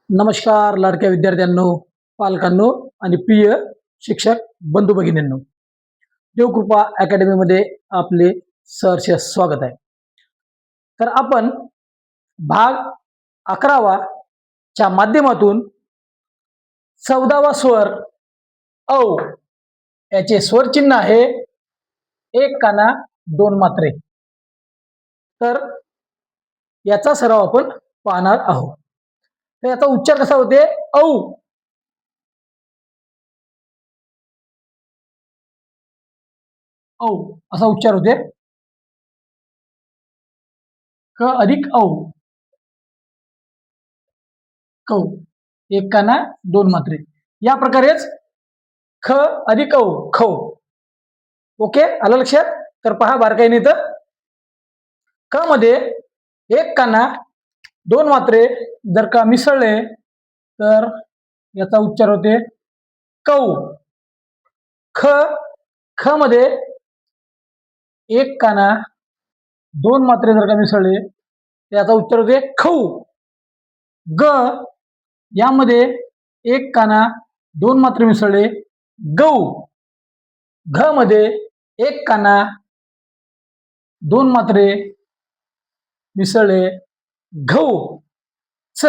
नमस्कार लाडक्या विद्यार्थ्यांनो, पालकांनो आणि प्रिय शिक्षक बंधू भगिनींनो. देवकृपा अकॅडमीमध्ये आपले सहर्ष स्वागत आहे. तर आपण भाग 11 च्या माध्यमातून 14वा स्वर औ याचे स्वर चिन्ह आहे एक काना दोन मात्रे. तर याचा सराव आपण पाहणार आहोत. तर याचा उच्चार कसा होते? औ. औ असा उच्चार होते. क अधिक औ. कौ. एक काना दोन मात्रे. या प्रकारेच ख अधिक औ खौ. ओके, आलं लक्षात? तर पहा बारकाईने इथं क मध्ये एक काना दोन मात्रे जर का मिसळले तर याचा उच्चार होते कौ. ख ख मध्ये एक काना दोन मात्रे जर का मिसळले तर याचा उच्चार होते खौ. ग यामध्ये एक काना दोन मात्रे मिसळले गौ. घ मध्ये एक काना दोन मात्रे मिसळले घौ. च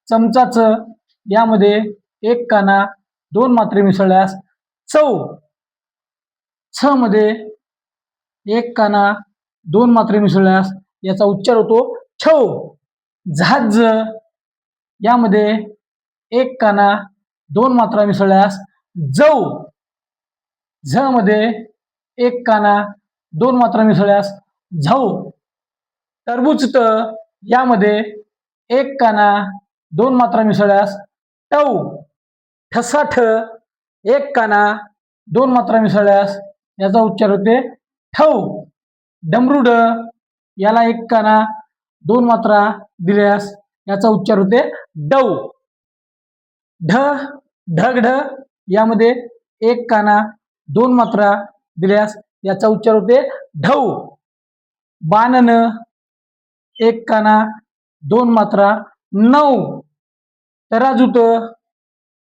चमचाच यामध्ये एक काना दोन मात्रे मिसळल्यास चौ. छ मध्ये एक काना दोन मात्रे मिसळल्यास याचा उच्चार होतो छौ. झाज यामध्ये एक काना दोन मात्रा मिसळल्यास जौ. झ मध्ये एक काना दोन मात्रा मिसळल्यास झौ. टरबूज ट यामध्ये एक काना दोन मात्रा मिसळल्यास टौ. ठसा ठ एक काना दोन मात्रा मिसळल्यास याचा उच्चार होते ठौ. डमरुड याला एक काना दोन मात्रा दिल्यास याचा उच्चार होते डौ. ढ ढगढ यामध्ये एक काना दोन मात्रा दिल्यास याचा उच्चार होते ढौ. बाणन एक काना दोन मात्रा नौ. तराजूत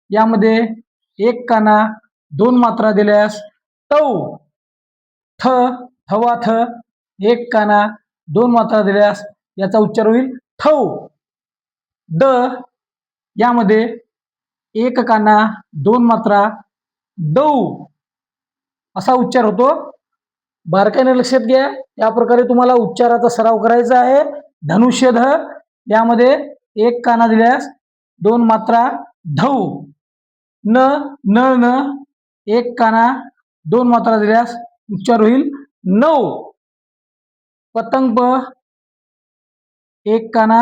यामध्ये एक काना दोन मात्रा दिल्यास तौ. थ थवा थ एक काना दोन मात्रा दिल्यास याचा उच्चार होईल थौ. द यामध्ये एक काना दोन मात्रा दौ असा उच्चार होतो. बारकाईने लक्षात घ्या. या प्रकारे तुम्हाला उच्चाराचा सराव करायचा आहे. धनुष्य ध यामध्ये एक काना दिल्यास दोन मात्रा धौ. न नळ न एक काना दोन मात्रा दिल्यास उच्चार होईल नौ. पतंग प एक काना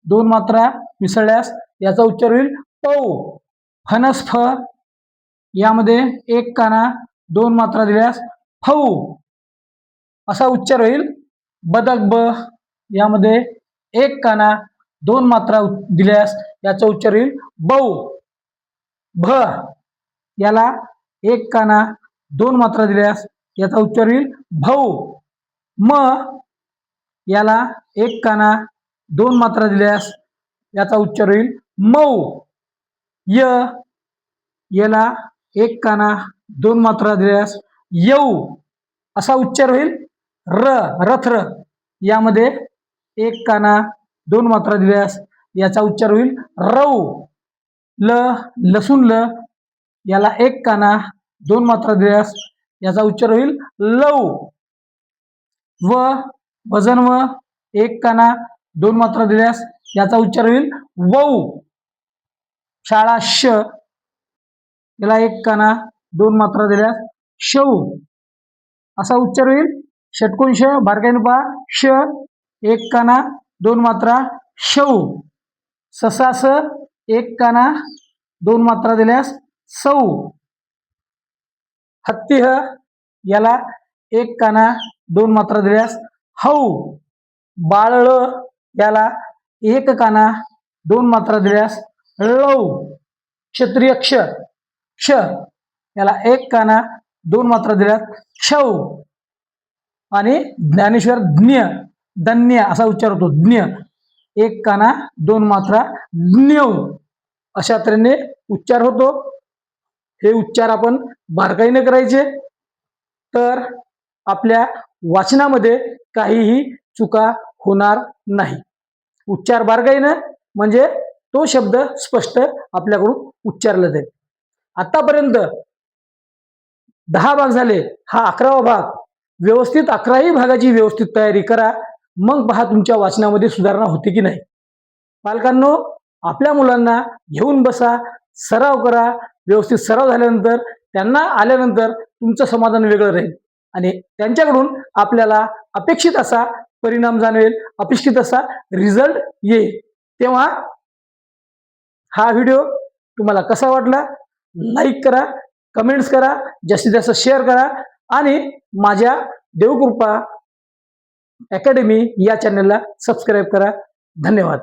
दोन मात्रा मिसळल्यास याचा उच्चार होईल पौ. फणस फ यामध्ये एक काना दोन मात्रा दिल्यास फौ असा उच्चार होईल. बदक ब यामध्ये एक काना दोन मात्रा दिल्यास याचा उच्चार होईल बौ. भ याला एक काना दोन मात्रा दिल्यास याचा उच्चार होईल भौ. म याला एक काना दोन मात्रा दिल्यास याचा उच्चार होईल मौ. य याला एक काना दोन मात्रा दिल्यास यौ असा उच्चार होईल. र रथर यामध्ये एक काना दोन मात्रा दिल्यास याचा उच्चार होईल रौ. ल लसूण ल याला एक काना दोन मात्रा दिल्यास याचा उच्चार होईल लव. व वजन व एक काना दोन मात्रा दिल्यास याचा उच्चार होईल वौ. शाळा श याला एक काना दोन मात्रा दिल्यास शौ असा उच्चार होईल. षटकोन श बारकाईने पहा. श एक काना दोन मात्रा शौ. ससास एक काना दोन मात्रा दिल्यास सौ. हत्ती ह याला एक काना दोन मात्रा दिल्यास हौ. बाळळ याला एक काना दोन मात्रा दिल्यास लव. क्षत्रिय क्ष क्ष याला एक काना दोन मात्रा दिल्यास क्षौ. आणि ज्ञानेश्वर ज्ञ धन्य असा उच्चार होतो ज्ञ एक काना दोन मात्रा ज्ञौ. अशा तऱ्हेने उच्चार होतो. हे उच्चार आपण बारकाईने करायचे, तर आपल्या वाचनामध्ये काहीही चुका होणार नाही. उच्चार बारकाईनं म्हणजे तो शब्द स्पष्ट आपल्याकडून उच्चारला जाईल. आतापर्यंत 10 भाग झाले, हा 11वा भाग. व्यवस्थित 11ही भागाची व्यवस्थित तयारी करा, मग पहा तुमच्या वाचनामध्ये सुधारणा होते की नाही. पालकांनो, आपल्या मुलांना घेऊन बसा, सराव करा. व्यवस्थित सराव झाल्यानंतर त्यांना आल्यानंतर तुमचं समाधान वेगळं राहील आणि त्यांच्याकडून आपल्याला अपेक्षित असा परिणाम जाणवेल, अपेक्षित असा रिझल्ट येईल. तेव्हा हा व्हिडिओ तुम्हाला कसा वाटला, लाईक करा, कमेंट्स करा, जास्तीत जास्त शेअर करा आणि माझ्या देवकृपा अकॅडमी या चॅनलला सबस्क्राईब करा. धन्यवाद.